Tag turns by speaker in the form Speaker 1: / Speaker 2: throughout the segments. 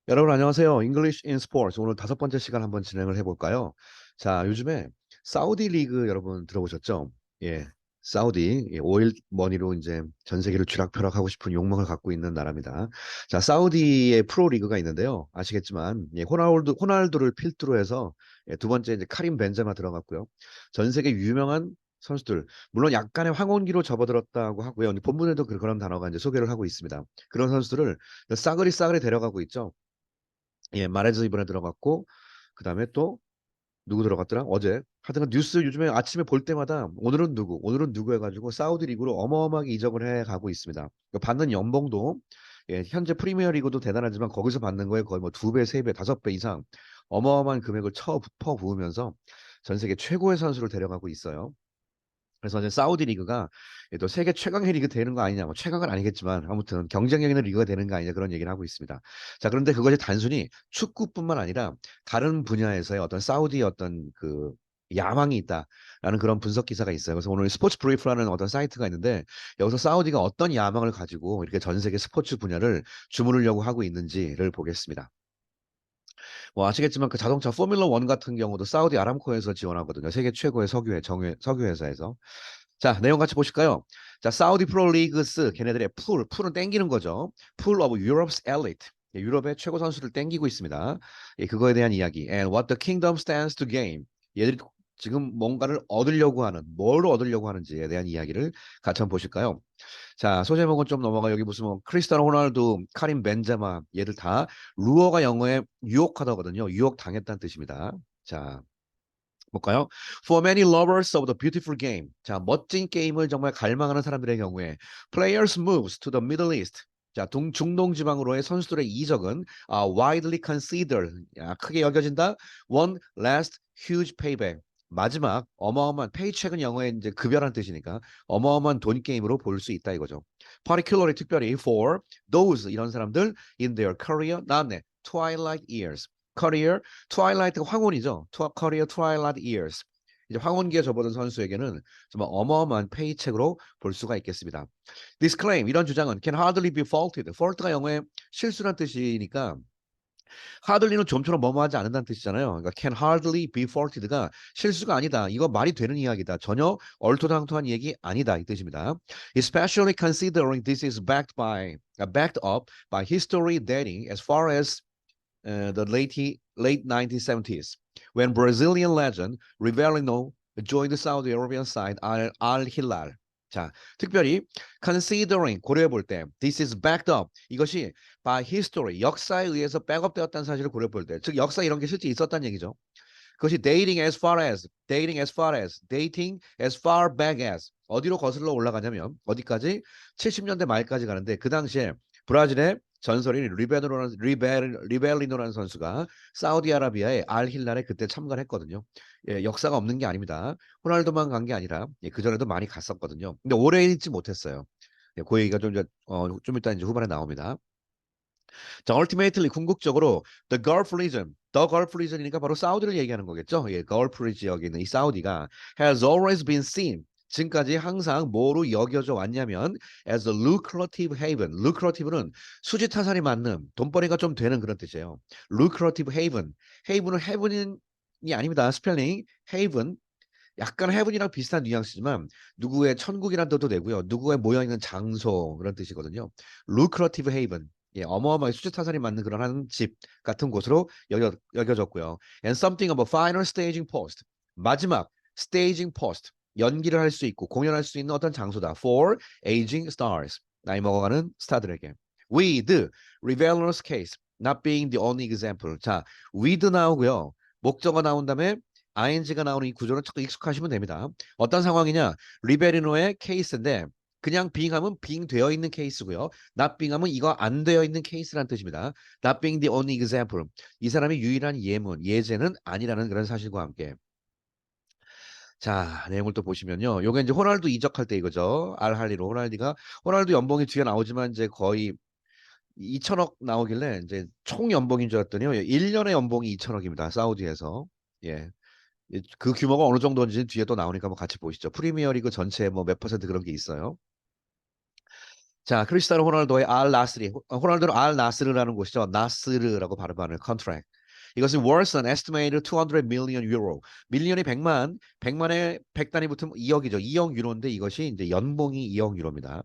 Speaker 1: 여러분 안녕하세요. English in Sports 오늘 다섯 번째 시간 한번 진행을 해볼까요? 자, 요즘에 사우디 리그 여러분 들어보셨죠? 예, 사우디 오일 머니로 이제 전 세계를 쥐락펴락하고 싶은 욕망을 갖고 있는 나라입니다. 자, 사우디의 프로 리그가 있는데요. 아시겠지만 호날두를 필두로 해서 두 번째 이제 카림 벤제마 들어갔고요. 전 세계 유명한 선수들 물론 약간의 황혼기로 접어들었다고 하고요. 본문에도 그런 단어가 이제 소개를 하고 있습니다. 그런 선수들을 싸그리 싸그리 데려가고 있죠. 예, 마레즈 이번에 들어갔고 그다음에 또 누구 들어갔더라? 어제. 하여튼 뉴스 요즘에 아침에 볼 때마다 오늘은 누구 해가지고 사우디 리그로 어마어마하게 이적을 해 가고 있습니다. 받는 연봉도 예, 현재 프리미어 리그도 대단하지만 거기서 받는 거에 거의 뭐 두 배, 세 배, 다섯 배 이상 어마어마한 금액을 퍼 부으면서 전 세계 최고의 선수를 데려가고 있어요. 그래서 이제 사우디 리그가 또 세계 최강의 리그 되는 거 아니냐, 뭐 최강은 아니겠지만 아무튼 경쟁력 있는 리그가 되는 거 아니냐 그런 얘기를 하고 있습니다. 자, 그런데 그것이 단순히 축구뿐만 아니라 다른 분야에서의 어떤 사우디의 어떤 그 야망이 있다라는 그런 분석 기사가 있어요. 그래서 오늘 스포츠 브리프라는 어떤 사이트가 있는데 여기서 사우디가 어떤 야망을 가지고 이렇게 전 세계 스포츠 분야를 주무르려고 하고 있는지를 보겠습니다. 뭐 아시겠지만 그 자동차 포뮬러 1 같은 경우도 사우디 아람코에서 지원하거든요. 세계 최고의 석유 회사에서. 자, 내용 같이 보실까요? 자, 사우디 프로 리그스 걔네들의 풀은 땡기는 거죠. 풀 오브 유럽's elite. 예, 유럽의 최고 선수를 땡기고 있습니다. 예, 그거에 대한 이야기. And what the kingdom stands to gain. 얘들이 지금 뭔가를 얻으려고 하는, 뭘 얻으려고 하는지에 대한 이야기를 같이 한번 보실까요? 자, 소제목은 좀 넘어가. 여기 무슨 뭐 크리스티아노 호날두, 카림 벤제마 얘들 다 루어가 영어에 유혹하다거든요. 유혹 당했다는 뜻입니다. 자, 볼까요? For many lovers of the beautiful game. 자, 멋진 게임을 정말 갈망하는 사람들의 경우에 players moves to the Middle East. 자, 중동 지방으로의 선수들의 이적은 widely considered. 크게 여겨진다. One last huge payback. 마지막 어마어마한 페이첵은 영어에 이제 급여란 뜻이니까 어마어마한 돈 게임으로 볼 수 있다 이거죠. Particularly 특별히 for those 이런 사람들 in their career 나왔네. Twilight years. 커리어 트와일라이트가 황혼이죠. 커리어 트와일라이트 years. 이제 황혼기에 접어든 선수에게는 정말 어마어마한 페이첵으로 볼 수가 있겠습니다. This claim 이런 주장은 can hardly be faulted. fault가 영어의 실수란 뜻이니까 hardly는 좀처럼 뭐뭐하지 않는다는 뜻이잖아요. 그러니까 can hardly be faulted가 실수가 아니다. 이거 말이 되는 이야기다. 전혀 얼토당토한 얘기 아니다 이 뜻입니다. Especially considering this is backed up by history dating as far as the late 1970s, when Brazilian legend Rivelino joined the Saudi Arabian side Al Hilal. 자, 특별히 considering 고려해 볼 때, this is backed up. 이것이 by history 역사에 의해서 백업되었다는 사실을 고려해 볼 때, 즉 역사 이런 게 실제 있었다는 얘기죠. 그것이 dating as far back as 어디로 거슬러 올라가냐면 어디까지 70년대 말까지 가는데 그 당시에 브라질의 전설인 리벨리노라는 선수가 사우디아라비아의 알 힐랄에 그때 참가를 했거든요. 예, 역사가 없는 게 아닙니다. 호날두만 간 게 아니라 예, 그전에도 많이 갔었거든요. 근데 오래 있지 못했어요. 예, 그 얘기가 좀 이따 이제 후반에 나옵니다. 자, ultimately 궁극적으로 the Gulf region이니까 바로 사우디를 얘기하는 거겠죠. 예, Gulf 지역에 있는 이 사우디가 has always been seen. 지금까지 항상 뭐로 여겨져 왔냐면 as a lucrative haven. lucrative는 수지타산이 맞는 돈벌이가 좀 되는 그런 뜻이에요. lucrative haven. haven은 heaven이 아닙니다. 스펠링 haven. 약간 heaven이랑 비슷한 뉘앙스지만 누구의 천국이란 뜻도 되고요. 누구의 모여 있는 장소 그런 뜻이거든요. lucrative haven. 예, 어마어마하게 수지타산이 맞는 그런 한 집 같은 곳으로 여겨졌고요. And something of a final staging post. 마지막 staging post. 연기를 할 수 있고 공연할 수 있는 어떤 장소다. For aging stars. 나이 먹어가는 스타들에게. With Rivelro's case. Not being the only example. 자, with 나오고요. 목적어 나온 다음에 ing가 나오는 이 구조는 자꾸 익숙하시면 됩니다. 어떤 상황이냐? 리베리노의 케이스인데 그냥 being하면 being 되어 있는 케이스고요. not being하면 이거 안 되어 있는 케이스라는 뜻입니다. not being the only example. 이 사람이 유일한 예제는 아니라는 그런 사실과 함께. 자, 내용을 또 보시면요. 요게 이제 호날두 이적할 때 이거죠. 알할리로 호날두 연봉이 뒤에 나오지만 이제 거의 2천억 나오길래 이제 총 연봉인 줄 알았더니요. 1년의 연봉이 2천억입니다. 사우디에서. 예. 그 규모가 어느 정도인지 뒤에 또 나오니까 한번 같이 보시죠. 프리미어리그 전체 뭐 몇 퍼센트 그런 게 있어요. 자, 크리스티아노 호날두의 알 나스리, 호날두는 알 나스르라는 곳이죠. 나스르라고 발음하는 컨트랙트. 이것은 worth an estimated 200 million euro. 밀리언이 100만, 100만에 100단위 붙으면 2억이죠. 2억 유로인데 이것이 이제 연봉이 2억 유로입니다.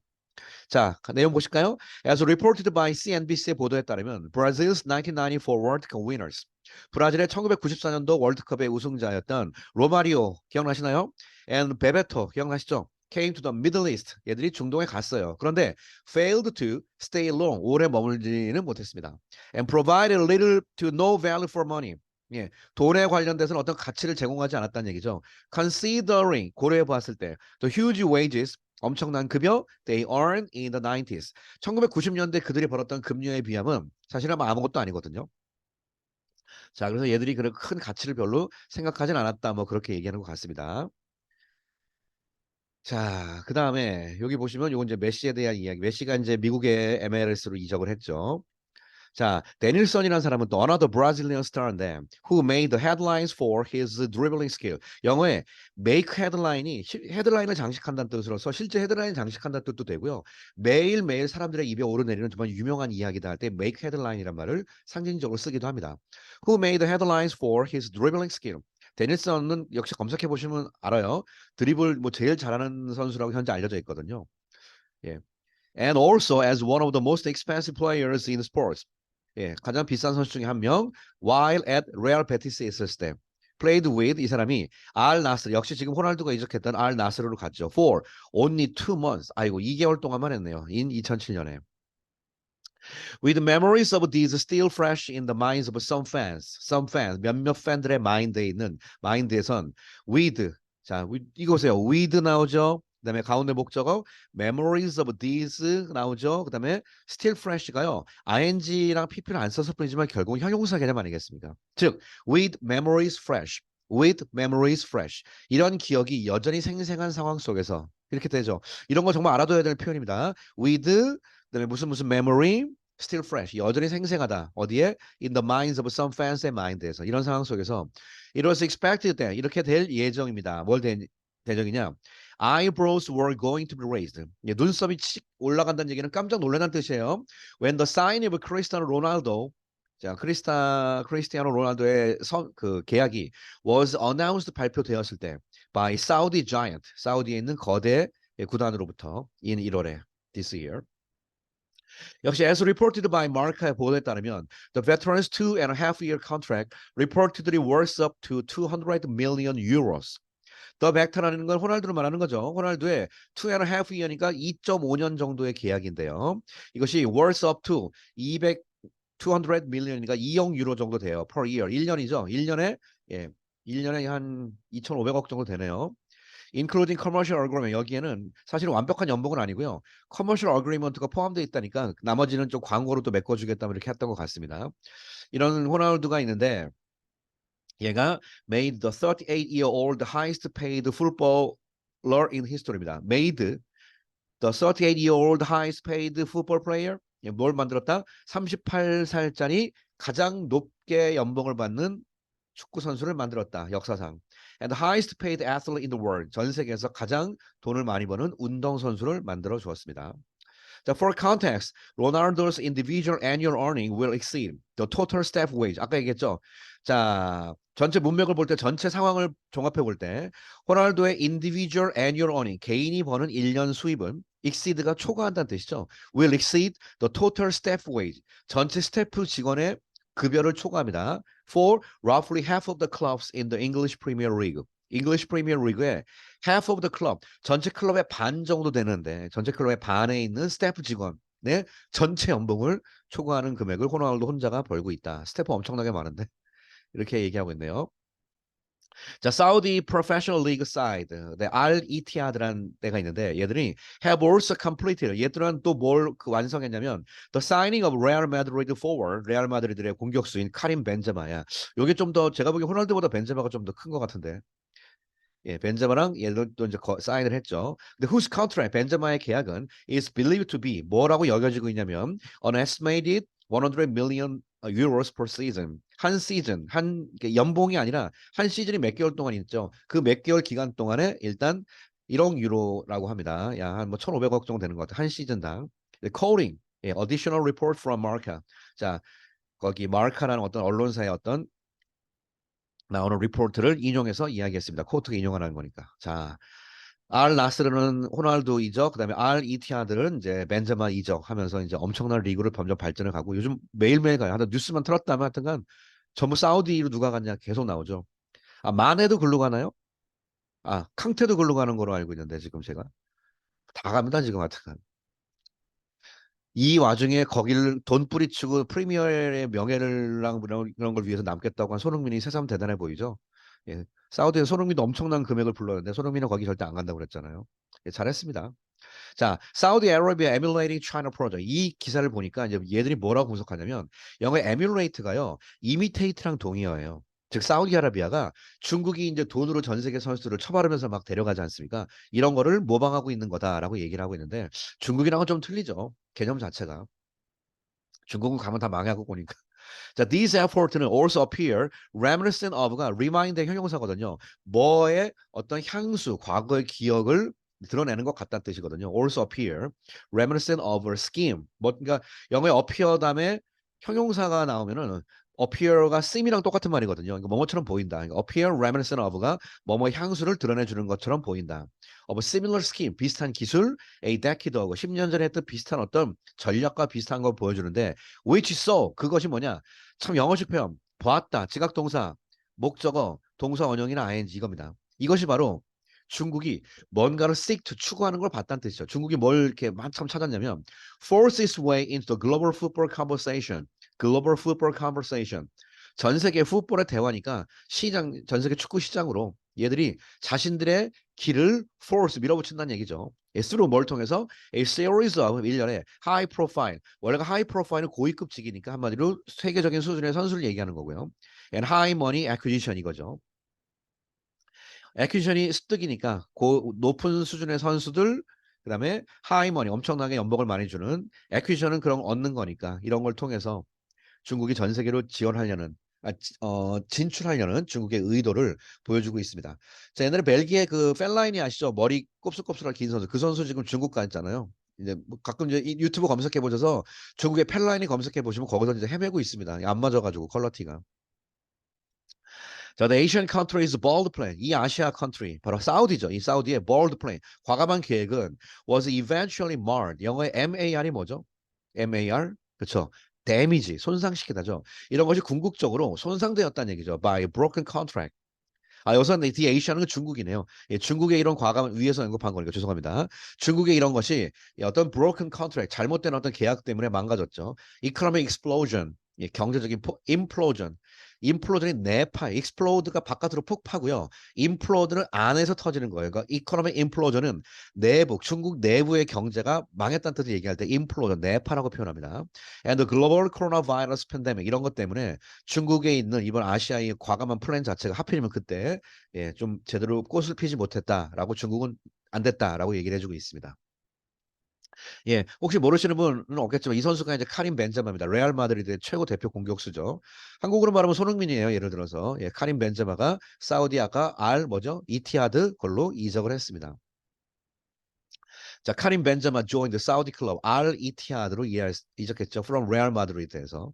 Speaker 1: 자, 내용 보실까요? As reported by CNBC의 보도에 따르면 Brazil's 1994 World Cup winners. 브라질의 1994년도 월드컵의 우승자였던 로마리오 기억나시나요? And 베베토 기억나시죠? Came to the Middle East. 얘들이 중동에 갔어요. 그런데 failed to stay long. 오래 머물지는 못했습니다. And provided little to no value for money. 예, 돈에 관련돼서는 어떤 가치를 제공하지 않았다는 얘기죠. Considering 고려해 보았을 때 the huge wages 엄청난 급여 they earned in the 90s. 1990년대 그들이 벌었던 급여에 비하면 사실은 아무것도 아니거든요. 자, 그래서 얘들이 그런 큰 가치를 별로 생각하진 않았다. 뭐 그렇게 얘기하는 것 같습니다. 자, 그 다음에 여기 보시면 요건 이제 메시에 대한 이야기. 메시가 이제 미국의 MLS로 이적을 했죠. 자, 데닐슨이라는 사람은 또 another Brazilian star인데 who made the headlines for his dribbling skill. 영어에 make headline이 헤드라인을 장식한다는 뜻으로서 실제 헤드라인 장식한다는 뜻도 되고요. 매일매일 사람들의 입에 오르내리는 정말 유명한 이야기다 할 때 make headline이란 말을 상징적으로 쓰기도 합니다. Who made the headlines for his dribbling skill. 데닐슨은 역시 검색해 보시면 알아요. 드리블 뭐 제일 잘하는 선수라고 현재 알려져 있거든요. 예. And also as one of the most expensive players in sports. 예, 가장 비싼 선수 중에 한 명. While at Real Betis에 있었을 때 played with 이 사람이 알 나스르 역시 지금 호날두가 이적했던 알 나스르로 갔죠. For only 2 months. 아이고 2개월 동안만 했네요. in 2007년에. With memories of these still fresh in the minds of some fans 몇몇 팬들의 마인드에 있는 마인드에선 with 자 이거세요. with 나오죠. 그다음에 가운데 목적어 memories of these 나오죠. 그다음에 still fresh가요. ing랑 pp를 안 써서 뿐이지만 결국은 형용사 개념 아니겠습니까? 즉 with memories fresh, with memories fresh 이런 기억이 여전히 생생한 상황 속에서 이렇게 되죠. 이런 거 정말 알아둬야 될 표현입니다. with 그다음에 무슨 memory still fresh 여전히 생생하다. 어디에? In the minds of some fans의 mind에서 이런 상황 속에서 it was expected that 이렇게 될 예정입니다. 뭘 대정이냐? Eyebrows were going to be raised. 예, 눈썹이 칙 올라간다는 얘기는 깜짝 놀라는 뜻이에요. When the sign of Cristiano Ronaldo 자, 크리스티아노 로날도의 그 계약이 was announced 발표되었을 때 by Saudi Giant, 사우디에 있는 거대 구단으로부터 in 1월에 this year. 역시 as reported by 마르카의 보도에 따르면 the veteran's 2.5-year contract reportedly worth up to 200 million euros. 더 베테랑이라는 건 호날두를 말하는 거죠. 호날두의 2.5 year니까 2.5년 정도의 계약인데요. 이것이 worth up to 200 million이니까 2억 유로 정도 돼요. per year. 1년이죠. 1년에 예. 1년에 한 2,500억 정도 되네요. including commercial agreement 여기에는 사실 완벽한 연봉은 아니고요. commercial agreement가 포함되어 있다니까 나머지는 좀 광고로 또 메꿔주겠다 이렇게 했던 것 같습니다. 이런 호날두가 있는데 얘가 made the 38-year-old highest paid footballer in history입니다. made the 38-year-old highest paid football player 뭘 만들었다? 38살짜리 가장 높게 연봉을 받는 축구 선수를 만들었다. 역사상. And highest paid athlete in the world. 전 세계에서 가장 돈을 많이 버는 운동 선수를 만들어 주었습니다. 자, for context, Ronaldo's individual annual earning will exceed the total staff wage. 아까 얘기했죠. 자, 전체 문맥을 볼 때, 전체 상황을 종합해 볼 때, 호날두의 individual annual earning, 개인이 버는 1년 수입은 exceed가 초과한다는 뜻이죠. will exceed the total staff wage. 전체 스태프 직원의 급여를 초과합니다. For roughly half of the clubs in the English Premier League. English Premier League의 half of the club, 전체 클럽의 반 정도 되는데 전체 클럽의 반에 있는 스태프 직원의 전체 연봉을 초과하는 금액을 호날두 혼자가 벌고 있다. 스태프 엄청나게 많은데 이렇게 얘기하고 있네요. 자, 사우디 프로페셔널 리그 사이드, 네, al-Ittihad라는 데가 있는데 얘들이 have also completed. 얘들은 또 뭘 완성했냐면 the signing of Real Madrid forward, 레알 마드리드의 공격수인 카림 벤제마야. 요게 좀 더 제가 보기엔 호날두보다 벤제마가 좀 더 큰 것 같은데. 예, 벤제마랑 얘도 또 이제 사인을 했죠. 근데 whose contract, 벤제마의 계약은 is believed to be 뭐라고 여겨지고 있냐면 an estimated 100 million euros per season. 한 시즌, 한 연봉이 아니라 한 시즌이 몇 개월 동안 있죠. 그 몇 개월 기간 동안에 일단 1억 유로라고 합니다. 야, 한 뭐 1,500억 정도 되는 것 같아요. 한 시즌당. quoting, 예, additional report from Marca. 자, 거기 마르카라는 어떤 언론사의 어떤 나오는 리포트를 인용해서 이야기했습니다. 코트가 인용하는 거니까. 자, 알 나스르는 호날두 이적, 그다음에 알 이티하드는 이제 벤제마 이적 하면서 이제 엄청난 리그를 점점 발전을 가고 요즘 매일매일 가요. 하여튼 뉴스만 틀었다면 하여튼간 전부 사우디로 누가 갔냐 계속 나오죠. 아, 마네도 글로 가나요? 아, 캉테도 글로 가는 거로 알고 있는데 지금 제가 다 갑니다 지금 하여튼간. 이 와중에 거기를 돈 뿌리치고 프리미어의 명예를랑 그런 걸 위해서 남겠다고 한 손흥민이 새삼 대단해 보이죠. 예. 사우디에 손흥민도 엄청난 금액을 불렀는데 손흥민은 거기 절대 안 간다고 그랬잖아요. 예, 잘했습니다. 자, 사우디 아라비아 에뮬레이팅 차이나 프로젝트 이 기사를 보니까 이제 얘들이 뭐라고 분석하냐면 영어 에뮬레이트가요 이미테이트랑 동의어예요. 즉 사우디아라비아가 중국이 이제 돈으로 전 세계 선수들을 처바르면서 막 데려가지 않습니까? 이런 거를 모방하고 있는 거다라고 얘기를 하고 있는데 중국이랑은 좀 틀리죠. 개념 자체가. 중국은 가면 다 망하고 보니까. 자, these effort는 also appear reminiscent of가 remind의 형용사거든요. 뭐의 어떤 향수, 과거의 기억을 드러내는 것 같다는 뜻이거든요. also appear reminiscent of a scheme. 뭐 그러니까 영어에 appear 다음에 형용사가 나오면은 appear가 seem이랑 똑같은 말이거든요. 그러니까 뭐뭐처럼 보인다. 그러니까 appear reminiscent of가 뭐뭐의 향수를 드러내 주는 것처럼 보인다. of a similar scheme 비슷한 기술, a decade ago 10년 전에 했던 비슷한 어떤 전략과 비슷한 걸 보여주는데 which so 그것이 뭐냐? 참 영어식 표현 보았다 지각동사 목적어 동사 원형이나 ing 이겁니다. 이것이 바로 중국이 뭔가를 seek to 추구하는 걸 봤다는 뜻이죠. 중국이 뭘 이렇게 한참 찾았냐면 force its way into the global football conversation. global football conversation. 전 세계 풋볼의 대화니까 시장 전 세계 축구 시장으로 얘들이 자신들의 길을 force 밀어붙인다는 얘기죠. through 뭘 통해서 a series of 1년에 high profile 원래가 high profile은 고위급직이니까 한마디로 세계적인 수준의 선수를 얘기하는 거고요. and high money acquisition 이거죠. acquisition이 습득이니까 높은 수준의 선수들 그다음에 high money 엄청나게 연봉을 많이 주는 acquisition은 그런 얻는 거니까 이런 걸 통해서 중국이 전 세계로 지원하려는 진출하려는 중국의 의도를 보여주고 있습니다. 자, 옛날에 벨기에 그 펠라인이 아시죠? 머리 곱슬곱슬한 긴 선수. 그 선수 지금 중국 가 있잖아요. 이제 뭐 가끔 이제 유튜브 검색해 보셔서 중국의 펠라인이 검색해 보시면 거기서 이제 헤매고 있습니다. 안 맞아가지고 퀄러티가. 자, the Asian country is bold plan. 이 아시아 컨트리 바로 사우디죠. 이 사우디의 bold plan. 과감한 계획은 was eventually marred. 영어의 MAR이 뭐죠? MAR 그렇죠. 데미지 손상시키다죠. 이런 것이 궁극적으로 손상되었다는 얘기죠. by broken contract. 아, 여기서는 the Asia는 중국이네요. 예, 중국의 이런 과감 위에서 언급한 거니까 죄송합니다. 중국의 이런 것이 어떤 broken contract 잘못된 어떤 계약 때문에 망가졌죠. economic explosion 예, 경제적인 implosion implosion이 내파 explode가 바깥으로 폭파고요. implode는 안에서 터지는 거예요. 그러니까 economic implosion은 내부 중국 내부의 경제가 망했다는 뜻을 얘기할 때 implosion 내파라고 표현합니다. and the global coronavirus pandemic 이런 것 때문에 중국에 있는 이번 아시아의 과감한 플랜 자체가 하필이면 그때 예, 좀 제대로 꽃을 피지 못했다라고 중국은 안 됐다라고 얘기를 해주고 있습니다. 예, 혹시 모르시는 분은 없겠지만 이 선수가 이제 카림 벤제마입니다. 레알 마드리드의 최고 대표 공격수죠. 한국으로 말하면 손흥민이에요. 예를 들어서 예, 카림 벤제마가 사우디 아까 알 뭐죠? 이티하드 걸로 이적을 했습니다. 자, 카림 벤제마 joined the Saudi club 알 이티하드로 이적했죠. From Real Madrid에서.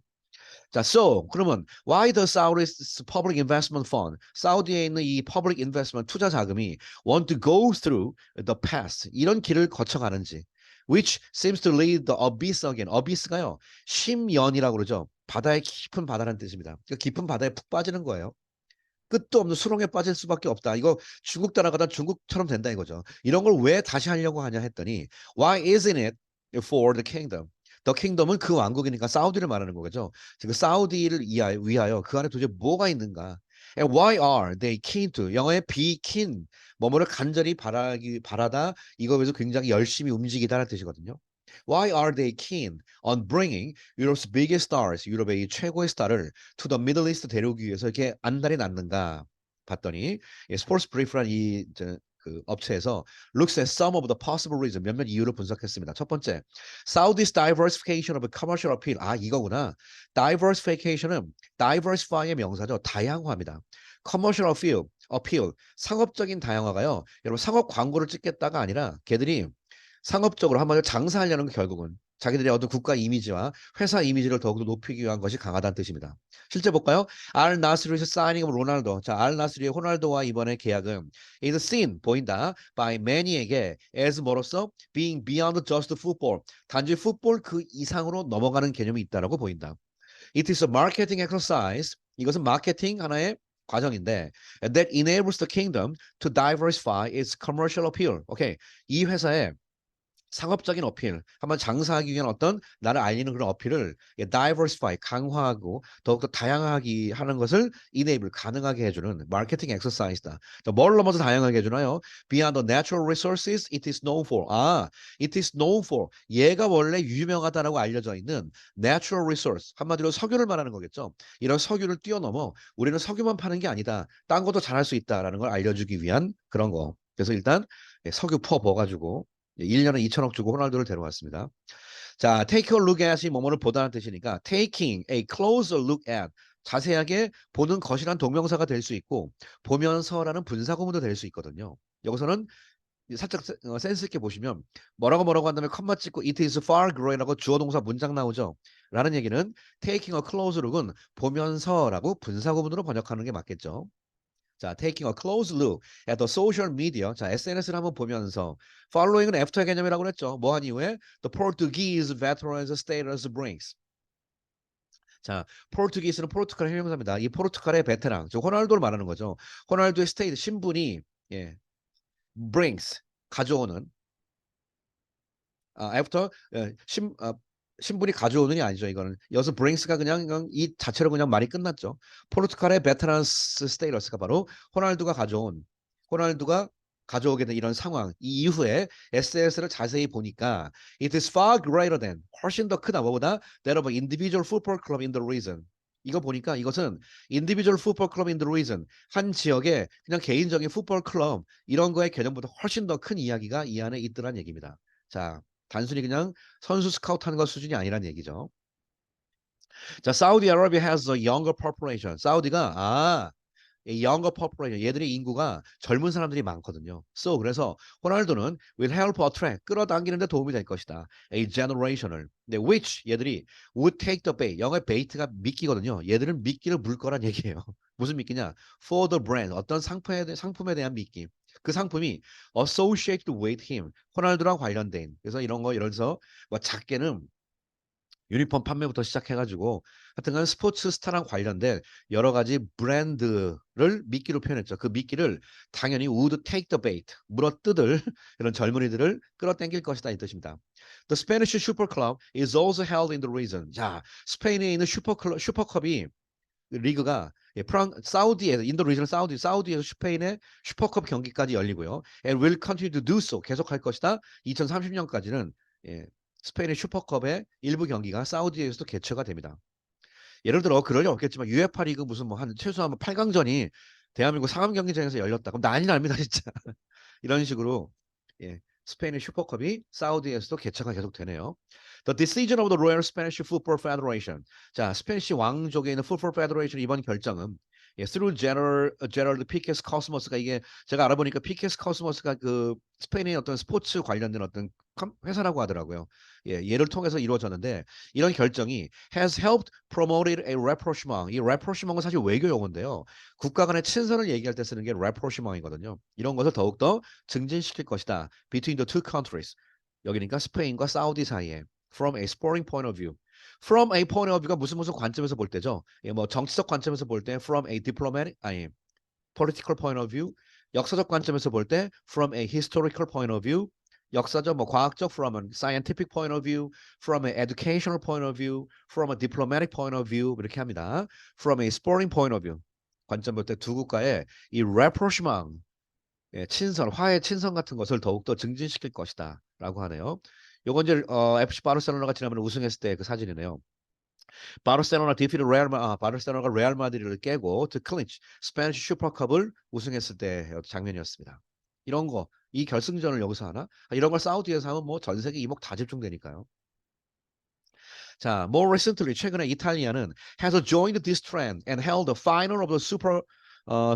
Speaker 1: 자, so 그러면 why the Saudi's public investment fund, 사우디에 있는 이 public investment 투자 자금이 want to go through the past 이런 길을 거쳐가는지, which seems to lead the abyss again. abyss가요 심연이라고 그러죠. 바다의 깊은 바다라는 뜻입니다. 그러니까 깊은 바다에 푹 빠지는 거예요. 끝도 없는 수렁에 빠질 수밖에 없다. 이거 중국 따라가다 중국처럼 된다 이거죠. 이런 걸 왜 다시 하려고 하냐 했더니 why isn't it for the kingdom? The kingdom은 그 왕국이니까 사우디를 말하는 거겠죠. 그 사우디를 위하여 그 안에 도대체 뭐가 있는가? And why are they keen to? 영어의 be keen 뭐뭐를 간절히 바라다 이거에서 굉장히 열심히 움직이다라는 뜻이거든요. Why are they keen on bringing Europe's biggest stars, 유럽의 이 최고의 스타를 to the Middle East 데려오기 위해서 이렇게 안달이 났는가 봤더니 예, 스포츠 브리프란 그 업체에서 looks at some of the possible reasons 몇몇 이유를 분석했습니다. 첫 번째, Saudi's diversification of commercial appeal. 아, 이거구나. diversification은 diversify의 명사죠. 다양화입니다. commercial appeal, 상업적인 다양화가요. 여러분 상업 광고를 찍겠다가 아니라 걔들이 상업적으로 한마디로 장사하려는 거 결국은 자기들의 어떤 국가 이미지와 회사 이미지를 더욱더 높이기 위한 것이 강하다는 뜻입니다. 실제 볼까요? 알 나스르의 사이닝 오브 로날도. 자, 알 나스르의 호날두와 이번에 계약은 is seen 보인다 by many에게 as 뭐로서 being beyond just football. 단지 풋볼 그 이상으로 넘어가는 개념이 있다라고 보인다. It is a marketing exercise. 이것은 마케팅 하나의 과정인데 that enables the kingdom to diversify its commercial appeal. 오케이. 이 회사의 상업적인 어필, 한번 장사하기 위한 어떤 나를 알리는 그런 어필을 diversify, 강화하고 더욱더 다양하게 하는 것을 enable, 가능하게 해주는 마케팅 엑서사이즈다. 뭘 넘어서 다양하게 해주나요? Beyond the natural resources it is known for. it is known for. 얘가 원래 유명하다라고 알려져 있는 natural resource. 한마디로 석유를 말하는 거겠죠. 이런 석유를 뛰어넘어 우리는 석유만 파는 게 아니다. 딴 것도 잘할 수 있다라는 걸 알려주기 위한 그런 거. 그래서 일단 석유 퍼부어가지고 1년에 2천억 주고 호날두를 데려왔습니다. 자, take a look at이 뭐뭐를 보다는 뜻이니까 taking a closer look at 자세하게 보는 것이란 동명사가 될 수 있고 보면서라는 분사구문도 될 수 있거든요. 여기서는 살짝 센스 있게 보시면 뭐라고 한 다음에 컴마 찍고 it is far greater라고 주어 동사 문장 나오죠. 라는 얘기는 taking a close look은 보면서라고 분사구문으로 번역하는 게 맞겠죠. 자, taking a close look at the social media. 자, SNS를 한번 보면서 following은 after 개념이라고 그랬죠. 뭐 한 이후에 the Portuguese veterans status brings. 자, 포르투기스는 포르투갈 형용사입니다. 이 포르투갈의 베테랑, 즉 호날두를 말하는 거죠. 호날두의 스테이트 신분이 brings 가져오는 after 신분이 가져오는이 아니죠. 이거는 여기서 brings가 그냥 이 자체로 그냥 말이 끝났죠. 포르투갈의 베테랑스 스테이러스가 바로 호날두가 가져오게 된 이런 상황. 이 이후에 SNS를 자세히 보니까 it is far greater than 훨씬 더 크다. 뭐보다 that of an individual football club in the region. 이거 보니까 이것은 individual football club in the region 한 지역의 그냥 개인적인 풋볼 클럽 이런 거의 개념보다 훨씬 더 큰 이야기가 이 안에 있더란 얘기입니다. 자, 단순히 그냥 선수 스카우트하는 것 수준이 아니란 얘기죠. 자, Saudi Arabia has a younger population. 사우디가 이 younger population 얘들의 인구가 젊은 사람들이 많거든요. So 그래서 호날두는 will help attract 끌어당기는 데 도움이 될 것이다. A generational. 네, which 얘들이 would take the bait. 영어의 bait가 미끼거든요. 얘들은 미끼를 물 거란 얘기예요. 무슨 미끼냐? For the brand. 어떤 상품에 대한 미끼. 그 상품이 associated with him. 호날두랑 관련된. 그래서 이런 거 이래서 뭐 작게는 유니폼 판매부터 시작해가지고 하여튼간 스포츠 스타랑 관련된 여러 가지 브랜드를 미끼로 표현했죠. 그 미끼를 당연히 would take the bait, 물어뜯을 이런 젊은이들을 끌어당길 것이다 이 뜻입니다. The Spanish Super Club is also held in the region. 자, 스페인에 있는 슈퍼컵이 리그가 사우디에서 인도 리전 사우디에서 스페인의 슈퍼컵 경기까지 열리고요. And will continue to do so. 계속할 것이다. 2030년까지는 스페인의 슈퍼컵의 일부 경기가 사우디에서도 개최가 됩니다. 예를 들어 그럴 리 없겠지만 UEFA 리그 무슨 뭐 한 최소한 8강전이 대한민국 상암 경기장에서 열렸다. 그럼 난리 납니다 진짜. 이런 식으로 스페인의 슈퍼컵이 사우디에서도 개최가 계속 되네요. The decision of the Royal Spanish Football Federation. 자, 스페니시 왕족에 있는 풋볼 페더레이션 이번 결정은 through Gerald Piqué Cosmos가 이게 제가 알아보니까 피케스 코스모스가 그 스페인의 어떤 스포츠 관련된 어떤 회사라고 하더라고요. 얘를 통해서 이루어졌는데 이런 결정이 has helped promote a rapprochement. 이 rapprochement은 사실 외교 용어인데요. 국가 간의 친선을 얘기할 때 쓰는 게 rapprochement이거든요. 이런 것을 더욱더 증진시킬 것이다. Between the two countries. 여기니까 스페인과 사우디 사이에 from a sporting point of view. From a point of view가 무슨 관점에서 볼 때죠. 뭐 정치적 관점에서 볼 때 from a diplomatic political point of view. 역사적 관점에서 볼 때 from a historical point of view. 역사적 뭐 과학적 from a scientific point of view, from an educational point of view, from a diplomatic point of view 이렇게 합니다. From a sporting point of view. 관점 볼 때 두 국가의 이 rapprochement 친선, 화해 친선 같은 것을 더욱더 증진시킬 것이다 라고 하네요. 요건 이제 FC 바르셀로나가 지난번에 우승했을 때 그 사진이네요. 바르셀로나가 레알 마드리드를 깨고 to clinch 스페니쉬 슈퍼컵을 우승했을 때 장면이었습니다. 이런 거, 이 결승전을 여기서 하나? 이런 걸 사우디에서 하면 뭐 전 세계 이목 다 집중되니까요. 자, more recently 최근에 이탈리아는 has joined this trend and held the final of the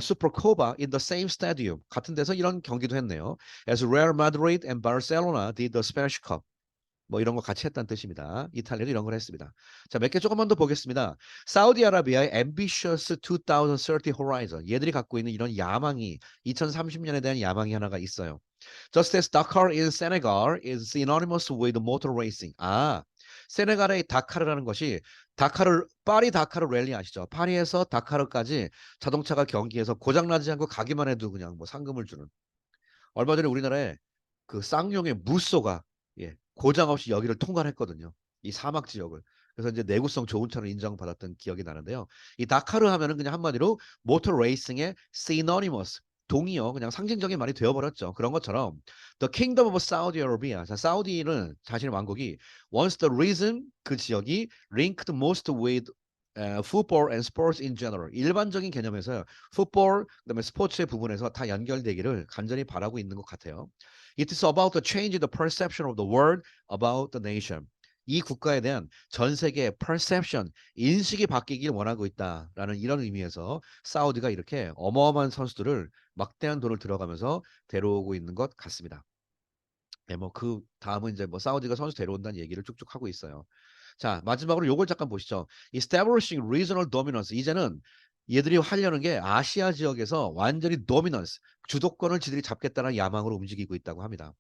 Speaker 1: Supercopa in the same stadium. 같은 데서 이런 경기도 했네요. As Real Madrid and Barcelona did the Spanish Cup. 뭐 이런 거 같이 했다는 뜻입니다. 이탈리아도 이런 걸 했습니다. 자, 몇 개 조금만 더 보겠습니다. 사우디아라비아의 Ambitious 2030 Horizon. 얘들이 갖고 있는 이런 야망이 2030년에 대한 야망이 하나가 있어요. Just as Dakar in Senegal is synonymous with motor racing. 아, 세네갈의 다카르라는 것이 파리 다카르 랠리 아시죠? 파리에서 다카르까지 자동차가 경기에서 고장나지 않고 가기만 해도 그냥 뭐 상금을 주는. 얼마 전에 우리나라에 그 쌍용의 무쏘가 예, 고장 없이 여기를 통과했거든요. 이 사막 지역을. 그래서 이제 내구성 좋은 차로 인정받았던 기억이 나는데요. 이 다카르 하면은 그냥 한마디로 모터 레이싱의 synonymous 동의어 그냥 상징적인 말이 되어버렸죠. 그런 것처럼 The Kingdom of Saudi Arabia. 자, 사우디는 자신의 왕국이 once the region 그 지역이 linked most with football and sports in general. 일반적인 개념에서 풋볼 그다음에 스포츠의 부분에서 다 연결되기를 간절히 바라고 있는 것 같아요. It is about to change the perception of the world about the nation. 이 국가에 대한 전 세계의 perception, 인식이 바뀌길 원하고 있다라는 이런 의미에서 사우디가 이렇게 어마어마한 선수들을 막대한 돈을 들어가면서 데려오고 있는 것 같습니다. 네, 뭐그 다음은 이제 뭐 사우디가 선수 데려온다는 얘기를 쭉쭉 하고 있어요. 자, 마지막으로 요걸 잠깐 보시죠. Establishing regional dominance. 이제는 얘들이 하려는 게 아시아 지역에서 완전히 dominance, 주도권을 지들이 잡겠다는 야망으로 움직이고 있다고 합니다.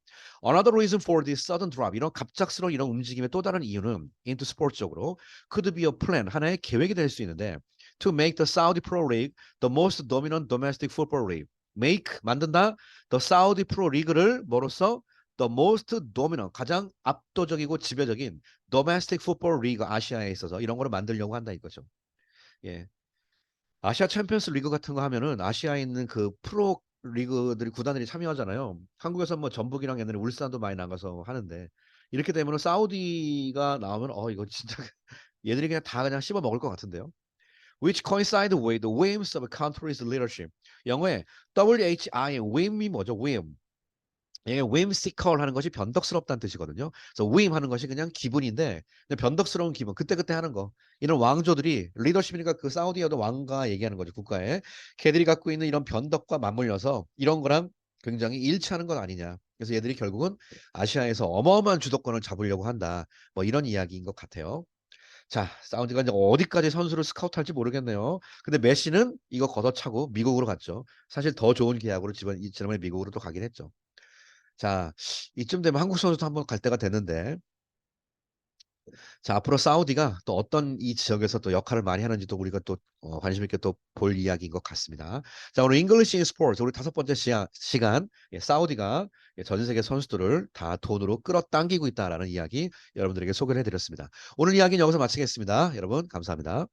Speaker 1: Another reason for this sudden drop. 이런 갑작스러운 이런 움직임의 또 다른 이유는 into 스포츠 쪽으로 could be a plan, 하나의 계획이 될 수 있는데 to make the Saudi Pro League the most dominant domestic football league. make, 만든다. the Saudi Pro League를 뭐로써 the most dominant, 가장 압도적이고 지배적인 domestic football league 아시아에 있어서 이런 거를 만들려고 한다 이거죠. 예. 아시아 챔피언스 리그 같은 거 하면은 아시아에 있는 그 프로 리그들이 구단들이 참여하잖아요. 한국에서 뭐 전북이랑 옛날에 울산도 많이 나가서 하는데 이렇게 되면은 사우디가 나오면 이거 진짜 얘들이 그냥 다 그냥 씹어 먹을 것 같은데요. Which coincide with the whims of a country's leadership. 영어에 WHI whim이 뭐죠? whim. 이게 whimsical 하는 것이 변덕스럽다는 뜻이거든요. 그래서 whim 하는 것이 그냥 기분인데 그냥 변덕스러운 기분 그때그때 하는 거. 이런 왕조들이 리더십이니까 그 사우디아도 왕가 얘기하는 거죠. 국가에. 걔들이 갖고 있는 이런 변덕과 맞물려서 이런 거랑 굉장히 일치하는 건 아니냐. 그래서 얘들이 결국은 아시아에서 어마어마한 주도권을 잡으려고 한다. 뭐 이런 이야기인 것 같아요. 자, 사우디가 이제 어디까지 선수를 스카우트할지 모르겠네요. 근데 메시는 이거 걷어차고 미국으로 갔죠. 사실 더 좋은 계약으로 지난번에 미국으로 또 가긴 했죠. 자, 이쯤 되면 한국 선수도 한번 갈 때가 됐는데, 자, 앞으로 사우디가 또 어떤 이 지역에서 또 역할을 많이 하는지도 우리가 또 관심 있게 또 볼 이야기인 것 같습니다. 자, 오늘 English in Sports 우리 다섯 번째 시간 사우디가 전 세계 선수들을 다 돈으로 끌어당기고 있다라는 이야기 여러분들에게 소개를 해드렸습니다. 오늘 이야기는 여기서 마치겠습니다. 여러분 감사합니다.